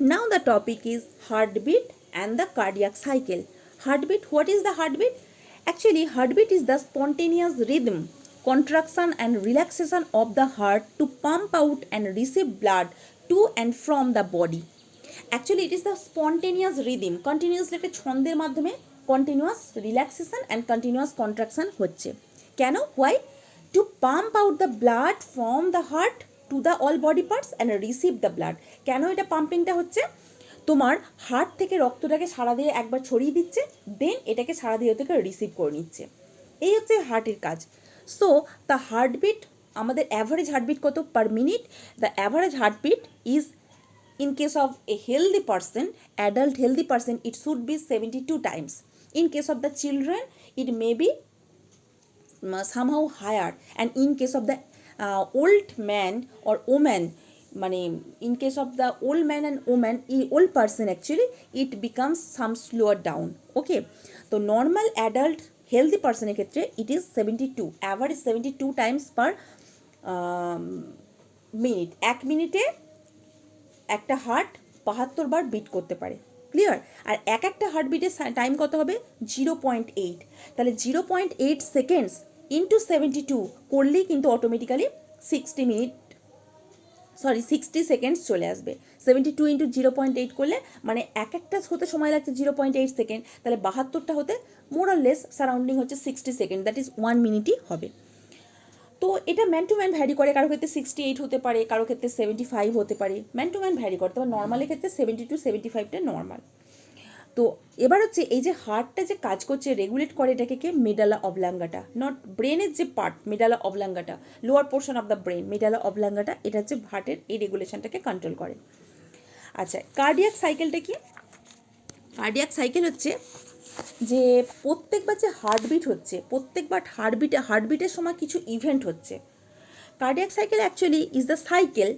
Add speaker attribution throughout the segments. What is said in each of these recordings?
Speaker 1: Now the topic is heartbeat and the cardiac cycle. Heartbeat, what is the heartbeat? Actually, heartbeat is the spontaneous rhythm, contraction and relaxation of the heart to pump out and receive blood to and from the body. Actually, it is the spontaneous rhythm, continuously একটা ছন্দের মাধ্যমে continuous relaxation and continuous contraction হচ্ছে। কেন? Why? To pump out the blood from the heart to the all body parts and receive the blood. কেন এটা পাম্পিংটা হচ্ছে? তোমার heart থেকে রক্তটাকে সারা দিয়ে একবার ছড়িয়ে দিচ্ছে, দেন এটাকে সারা দিয়ে থেকে রিসিভ করে নিচ্ছে। এই হচ্ছে হার্টের কাজ। সো দ্য হার্টবিট, আমাদের অ্যাভারেজ হার্টবিট কত per minute? The average heartbeat is, in case of a healthy person, adult healthy person, it should be 72 times. In case of the children, it may be somehow higher, and in case of the old man or woman, মানে in case of the old man and woman, old person actually, it becomes some slower down. Okay, তো normal adult healthy person এর ক্ষেত্রে it is 72, average 72 times per minute. এক মিনিটে একটা heart 72 বার bit করতে পারে। Clear? আর একটা হার্টবিটের টাইম কত হবে? 0.8। তাহলে 0.8 সেকেন্ডস ইন্টু 72 করলেই কিন্তু অটোমেটিক্যালি 60 সেকেন্ডস চলে আসবে। 72 ইন্টু 0.8 করলে মানে একটা হতে সময় লাগছে 0.8 সেকেন্ড, তাহলে 72টা হতে মোর আর লেস সারাউন্ডিং হচ্ছে 60 সেকেন্ড, দ্যাট ইজ 1 মিনিটই হবে। তো এটা ম্যান টু ম্যান ভ্যারি করে, কারো ক্ষেত্রে 68 হতে পারে, কারো ক্ষেত্রে 75 হতে পারে, ম্যান টু ম্যান ভ্যারি করে। তবে নর্মালের ক্ষেত্রে 72 75টা নর্মাল। তো এবার হচ্ছে এই যে হার্টটা যে কাজ করছে, রেগুলেট করে এটাকে কে? মেডালা অবলাঙ্গাটা, নট ব্রেনের যে part medulla oblongata, lower portion of the brain, medulla oblongata, এটা হচ্ছে হার্টের এই রেগুলেশনটাকে কন্ট্রোল করে। আচ্ছা, কার্ডিয়াক সাইকেলটা কি? কার্ডিয়াক সাইকেল হচ্ছে যে প্রত্যেকবার যে হার্টবিট হচ্ছে, প্রত্যেকবার হার্টবিটের সময় কিছু ইভেন্ট হচ্ছে। Cardiac cycle actually is the cycle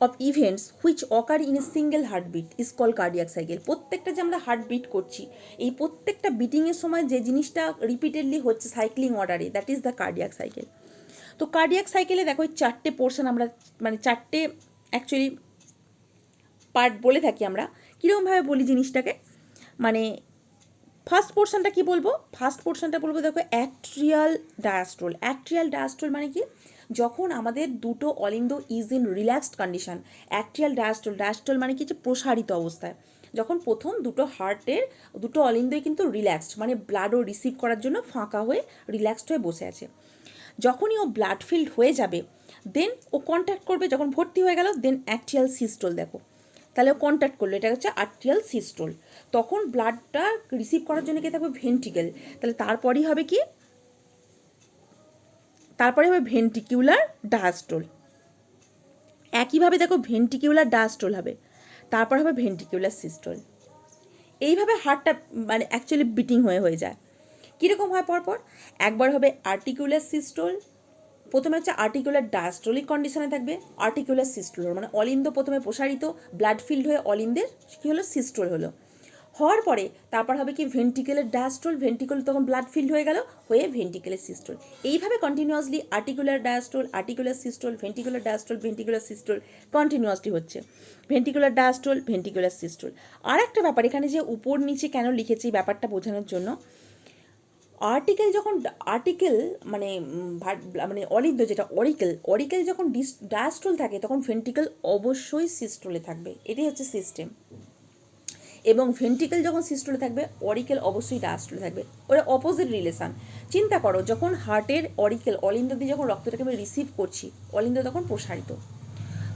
Speaker 1: of events which occur in a single heartbeat is call cardiac cycle. প্রত্যেকটা যে আমরা হার্টবিট করছি, এই প্রত্যেকটা বিটিংয়ের সময় যে জিনিসটা রিপিটেডলি হচ্ছে সাইক্লিং অর্ডারে, that is the cardiac cycle. তো কার্ডিয়াক সাইকেলে দেখো চারটে পোর্শন আমরা, মানে চারটে অ্যাকচুয়ালি পার্ট বলে থাকি আমরা। কীরকমভাবে বলি জিনিসটাকে? মানে ফার্স্ট পোর্শনটা কি বলবো? ফার্স্ট পোর্শনটা বলবো দেখো অ্যাট্রিয়াল ডায়াস্ট্রল। অ্যাট্রিয়াল ডায়াস্ট্রল মানে কি? যখন আমাদের দুটো অলিন্দ is in relaxed condition. Atrial diastole, diastole মানে কি? যে প্রসারিত অবস্থায়, যখন প্রথম দুটো হার্টের দুটো অলিন্দই কিন্তু রিল্যাক্সড, মানে ব্লাডও রিসিভ করার জন্য ফাঁকা হয়ে রিল্যাক্সড হয়ে বসে আছে। যখনই ও ব্লাড ফিল্ড হয়ে যাবে, দেন ও কন্ট্যাক্ট করবে, যখন ভর্তি হয়ে গেল দেন অ্যাট্রিয়াল সিস্টোল। দেখো তাহলে ও কন্ট্যাক্ট করলো, এটা হচ্ছে আর্টিয়াল সিস্টোল। তখন ব্লাডটা রিসিভ করার জন্য কি থাকবে? ভেন্ট্রিকেল। তাহলে তারপরেই হবে কি? তারপরে হবে ভেন্ট্রিকিউলার ডায়াস্টোল। একইভাবে দেখো ভেন্ট্রিকিউলার ডায়াস্টোল হবে, তারপর হবে ভেন্ট্রিকিউলার সিস্টোল। এইভাবে হার্টটা মানে অ্যাকচুয়ালি বিটিং হয়ে যায়। কীরকম হয় পরপর? একবার হবে আর্টিকুলার সিস্টোল, প্রথমে হচ্ছে আর্টিকুলার ডায়াস্টোলিক কন্ডিশনে থাকবে, আর্টিকুলার সিস্টোল মানে অলিন্দ প্রথমে প্রসারিত, ব্লাড ফিল্ড হয়ে অলিন্দের কী হলো? সিস্টোল হলো। হওয়ার পরে তারপর হবে কি? ভেন্ট্রিকেলের ডায়াস্টোল, ভেন্ট্রিকেল তখন ব্লাড ফিল্ড হয়ে গেল, হয়ে ভেন্ট্রিকেলের সিস্টোল। এইভাবে continuously articular diastole, articular systole, ventricular diastole, ventricular systole continuously হচ্ছে। Ventricular diastole, ventricular systole. আর একটা ব্যাপার, এখানে যে উপর নিচে কেন লিখেছি ব্যাপারটা বোঝানোর জন্য, আর্টিকেল মানে মানে অলিন্দ যেটা অরিকেল যখন ডায়াস্টোল থাকে তখন ভেন্ট্রিকেল অবশ্যই সিস্টোলে থাকবে, এটাই হচ্ছে সিস্টেম। এবং ভেন্ট্রিকেল যখন সিস্টোলে থাকবে, অরিকেল অবশ্যই ডায়াস্টোলে থাকবে, ওরা অপোজিট রিলেশান। চিন্তা করো, যখন হার্টের অলিন্দ দিয়ে যখন রক্তটাকে আমি রিসিভ করছি, অলিন্দ তখন প্রসারিত,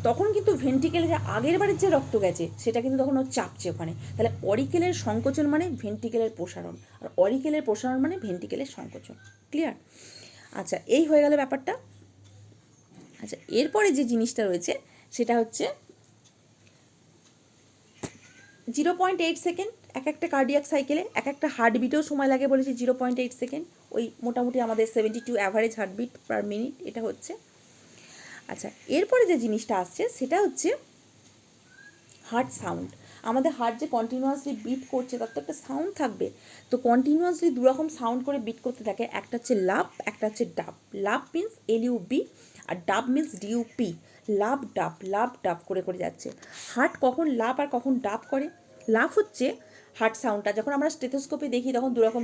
Speaker 1: তখন কিন্তু ভেন্ট্রিকেলে যে আগের বারের যে রক্ত গেছে সেটা কিন্তু তখন ও চাপছে ওখানে। তাহলে অরিকেলের সংকোচন মানে ভেন্ট্রিকেলের প্রসারণ, আর অরিকেলের প্রসারণ মানে ভেন্ট্রিকেলের সংকোচন। ক্লিয়ার? আচ্ছা, এই হয়ে গেল ব্যাপারটা। আচ্ছা, এরপরে যে জিনিসটা রয়েছে সেটা হচ্ছে 0.8 সেকেন্ড একটা কার্ডিয়াক সাইকেলে, একটা হার্টবিটেও সময় লাগে বলেছি 0.8 সেকেন্ড। ওই মোটামুটি আমাদের 72 অ্যাভারেজ হার্টবিট পার মিনিট এটা হচ্ছে। আচ্ছা, এরপরে যে জিনিসটা আসছে সেটা হচ্ছে হার্ট সাউন্ড। আমাদের হার্ট যে কন্টিনিউয়াসলি বিট করছে তার তো একটা সাউন্ড থাকবে। তো কন্টিনিউয়াসলি দুরকম সাউন্ড করে বিট করতে থাকে, একটা হচ্ছে লাভ, একটা হচ্ছে ডাব। লাভ মিন্স LUB আর ডাব মিন্স DUP। লাভ ডাব করে করে যাচ্ছে। হার্ট কখন লাভ আর কখন ডাব করে? লাভ হচ্ছে হার্ট সাউন্ডটা যখন আমরা স্টেথোস্কোপে দেখি তখন দুরকম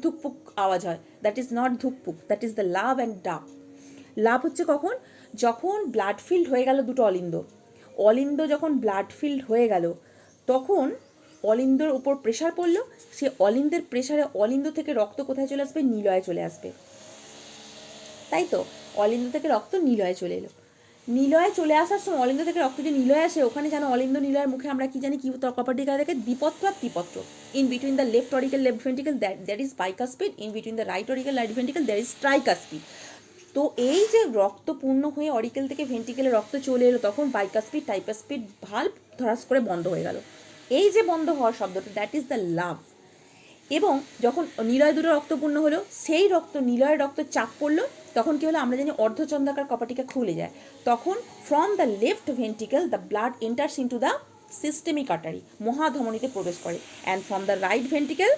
Speaker 1: ধুকপুক আওয়াজ হয়, দ্যাট ইজ নট ধুকপুক, that is the lub and dub. Lub হচ্ছে কখন? যখন ব্লাড ফিল্ড হয়ে গেল দুটো অলিন্দ যখন ব্লাড ফিল্ড হয়ে গেল তখন অলিন্দর উপর প্রেশার পড়লো, সে অলিন্দের প্রেশারে অলিন্দ থেকে রক্ত কোথায় চলে আসবে? নিলয়ে চলে আসবে, তাই তো? অলিন্দ থেকে রক্ত নিলয়ে চলে এলো। নিলয়ে চলে আসার সময় অলিন্দ থেকে রক্ত যে নিলয়ে আসে, ওখানে জানো অলিন্দ নিলয়ের মুখে আমরা কি জানি, কি কপাটিকা দেখে? দ্বিপত্র আর ত্রিপত্র। In between the left ventricle that is bicuspid, in between the right ventricle that is tricuspid. তো এই যে রক্ত পূর্ণ হয়ে অরিকেল থেকে ভেন্ট্রিকেলে রক্ত চলে এলো, তখন বাইকাস্পিড টাইপাস্পিড ভাল্ব ধরাস করে বন্ধ হয়ে গেল। এই যে বন্ধ হওয়ার শব্দটা, দ্যাট ইজ দ্য লাভ। এবং যখন নিলয় দুটো রক্তপূর্ণ হলো, সেই নিলয়ের রক্ত চাপ পড়লো, তখন কী হলো? আমরা জানি অর্ধচন্দ্রাকার কপাটিকা খুলে যায়। তখন from the left ventricle the blood enters into the systemic artery, মহাধমনীতে প্রবেশ করে। And from the right ventricle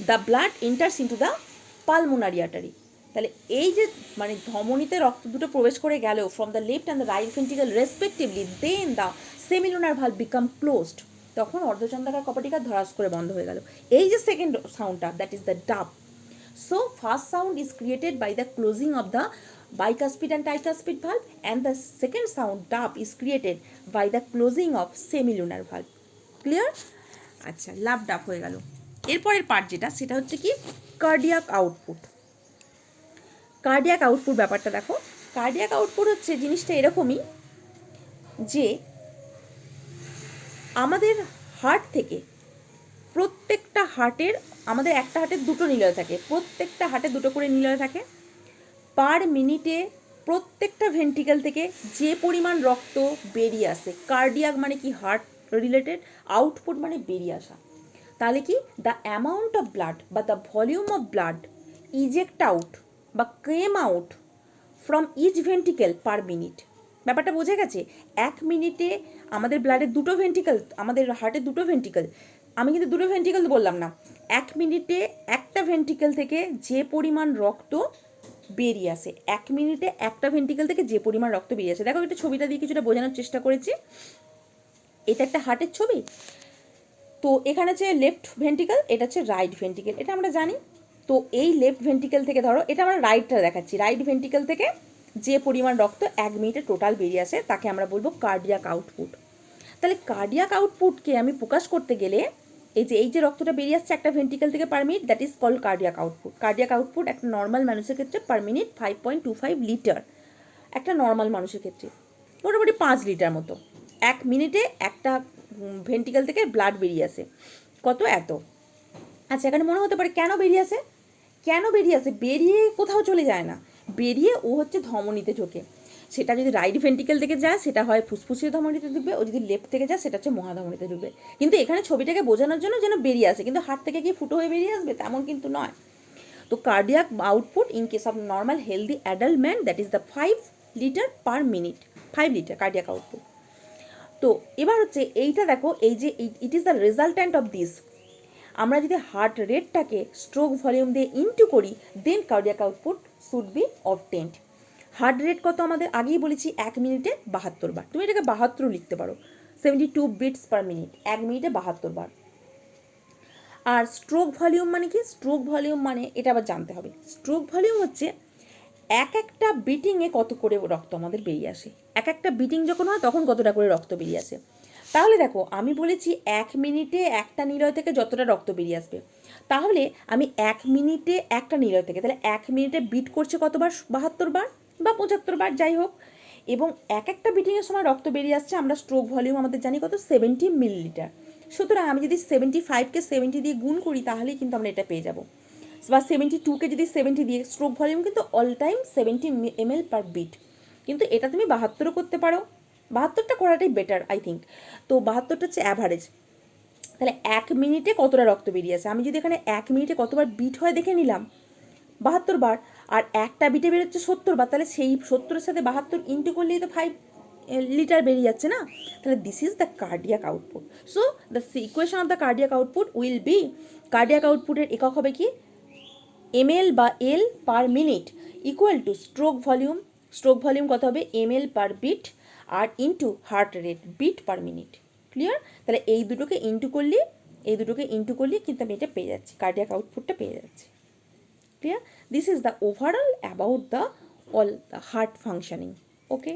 Speaker 1: the blood enters into the pulmonary artery. তাহলে এই যে মানে ধমনীতে রক্ত দুটো প্রবেশ করে গেল from the left and the right ventricle respectively, then the semilunar valve become closed, তখন অর্ধচন্দ্রাকার কপাটিকা ধরাস করে বন্ধ হয়ে গেল। এই যে সেকেন্ড সাউন্ডটা, that is the dub. So first sound is created by the closing of the bicuspid and tricuspid valve, and the second sound dub is created by the closing of semilunar valve. Clear? আচ্ছা, লাভ ডাব হয়ে গেল। এরপরের part যেটা, সেটা হচ্ছে কি cardiac output. Cardiac output ব্যাপারটা দেখো। কার্ডিয়াক আউটপুট হচ্ছে জিনিসটা এরকমই যে আমাদের হার্ট থেকে প্রত্যেকটা হার্টের, আমাদের একটা হার্টের দুটো নিলয় থাকে, প্রত্যেকটা হার্টে দুটো করে নিলয় থাকে। পার মিনিটে প্রত্যেকটা ভেন্ট্রিকল থেকে যে পরিমাণ রক্ত বেরিয়ে আসে, কার্ডিয়াক মানে কি হার্ট রিলেটেড, আউটপুট মানে বেরিয়ে আসা। তাহলে কি দ্য অ্যামাউন্ট অফ ব্লাড বা the volume of blood eject out বা came out from each ventricle per minute. ব্যাপারটা বোঝা গেছে? এক মিনিটে আমাদের ব্লাডের দুটো ভেন্ট্রিকল, আমাদের হার্টের দুটো ভেন্ট্রিকল, আমি কিন্তু দুটো ভেন্ট্রিকল বললাম না, এক মিনিটে একটা ভেন্ট্রিকল থেকে যে পরিমাণ রক্ত বেরিয়ে আসে, এক মিনিটে একটা ভেন্ট্রিকল থেকে যে পরিমাণ রক্ত বেরিয়ে আসে। দেখো একটা ছবিটা দিয়ে কিছুটা বোঝানোর চেষ্টা করেছি। এটা একটা হার্টের ছবি। তো এখানে হচ্ছে লেফট ভেন্ট্রিকল, এটা হচ্ছে রাইট ভেন্ট্রিকল, এটা আমরা জানি। তো এই লেফট ভেন্ট্রিকল থেকে ধরো, এটা আমরা রাইটটা দেখাচ্ছি, রাইট ভেন্ট্রিকল থেকে যে পরিমাণ রক্ত এক মিনিটে টোটাল বেরিয়ে আসে তাকে আমরা বলবো কার্ডিয়াক আউটপুট। তাহলে কার্ডিয়াক আউটপুটকে আমি প্রকাশ করতে গেলে এই যে রক্তটা বেরিয়ে আসছে একটা ভেন্ট্রিকল থেকে per minute, that is called cardiac output. Cardiac output একটা নর্মাল মানুষের ক্ষেত্রে পার মিনিট 5.25 লিটার, একটা নর্মাল মানুষের ক্ষেত্রে মোটামুটি 5 লিটার মতো এক মিনিটে একটা ভেন্ট্রিকল থেকে ব্লাড বেরিয়ে আসে। কত? এত। আচ্ছা, এখানে মনে হতে পারে কেন বেরিয়ে আসে? বেরিয়ে কোথাও চলে যায় না, বেরিয়ে ও হচ্ছে ধমনীতে ঢোকে। সেটা যদি রাইট ভেন্ট্রিকল থেকে যায় সেটা হয় ফুসফুসীয় ধমনীতে ঢুকবে, ও যদি লেফট থেকে যায় সেটা হচ্ছে মহাধমনীতে ঢুকবে। কিন্তু এখানে ছবিটাকে বোঝানোর জন্য যেন বেরিয়ে আসে, কিন্তু হার্ট থেকে কি ফুটো হয়ে বেরিয়ে আসবে তেমন কিন্তু নয়। তো cardiac output in case of normal healthy adult man, that is the 5 litre per minute, 5 litre cardiac output. তো এবার হচ্ছে এইটা দেখো, এই যে it is the resultant of this. আমরা যদি হার্ট রেটটাকে স্ট্রোক ভলিউম দিয়ে ইনটু করি, then cardiac output should be obtained. Heart rate কত আমাদের আগেই বলেছি, এক মিনিটে 72 বার। তুমি এটাকে 72 লিখতে পারো, 72 বিটস পার মিনিট, এক মিনিটে 72 বার। আর স্ট্রোক ভলিউম মানে কি? স্ট্রোক ভলিউম মানে এটা আবার জানতে হবে। স্ট্রোক ভলিউম হচ্ছে একটা বিটিংয়ে কত করে রক্ত আমাদের বেরিয়ে আসে, একটা বিটিং যখন হয় তখন কতটা করে রক্ত বেরিয়ে আসে। তাহলে দেখো, আমি বলেছি এক মিনিটে একটা নিলয় থেকে যতটা রক্ত বেরিয়ে আসবে, তাহলে আমি এক মিনিটে একটা নিলয় থেকে, তাহলে এক মিনিটে বিট করছে কতবার? 72 বার বা 75 বার, যাই হোক। এবং একটা বিটিংয়ের সময় রক্ত বেরিয়ে আসছে, আমরা স্ট্রোক ভলিউম আমাদের জানি কত, 70 মিলিলিটার। সুতরাং আমি যদি 75কে 70 দিয়ে গুণ করি তাহলেই কিন্তু আমরা এটা পেয়ে যাব, বা 72কে যদি 70 দিয়ে, স্ট্রোক ভলিউম কিন্তু all time 70 ml per bit. কিন্তু এটা তুমি 72ও করতে পারো, 72টা করাটাই বেটার আই থিঙ্ক। তো 72টা হচ্ছে অ্যাভারেজ। তাহলে এক মিনিটে কতটা রক্ত বেরিয়ে আসে, আমি যদি এখানে এক মিনিটে কতবার বিট হয় দেখে নিলাম, 72 বার, আর একটা বিটে বেরোচ্ছে 70 বার, তাহলে সেই 70-এর সাথে 72 ইন্টু করলেই তো 5 লিটার বেরিয়ে যাচ্ছে না। তাহলে this is the cardiac output. So the equation of the cardiac output will be, cardiac আউটপুটের একক হবে কি, ml বা L per minute equal to stroke volume stroke volume কত হবে ml পার বিট আর into heart rate beat per minute. Clear? তাহলে এই দুটোকে ইন্টু করলে কিন্তু আমি এটা পেয়ে যাচ্ছি, কার্ডিয়াক আউটপুটটা পেয়ে যাচ্ছি। Clear? This is the overall about the all the heart functioning. Okay.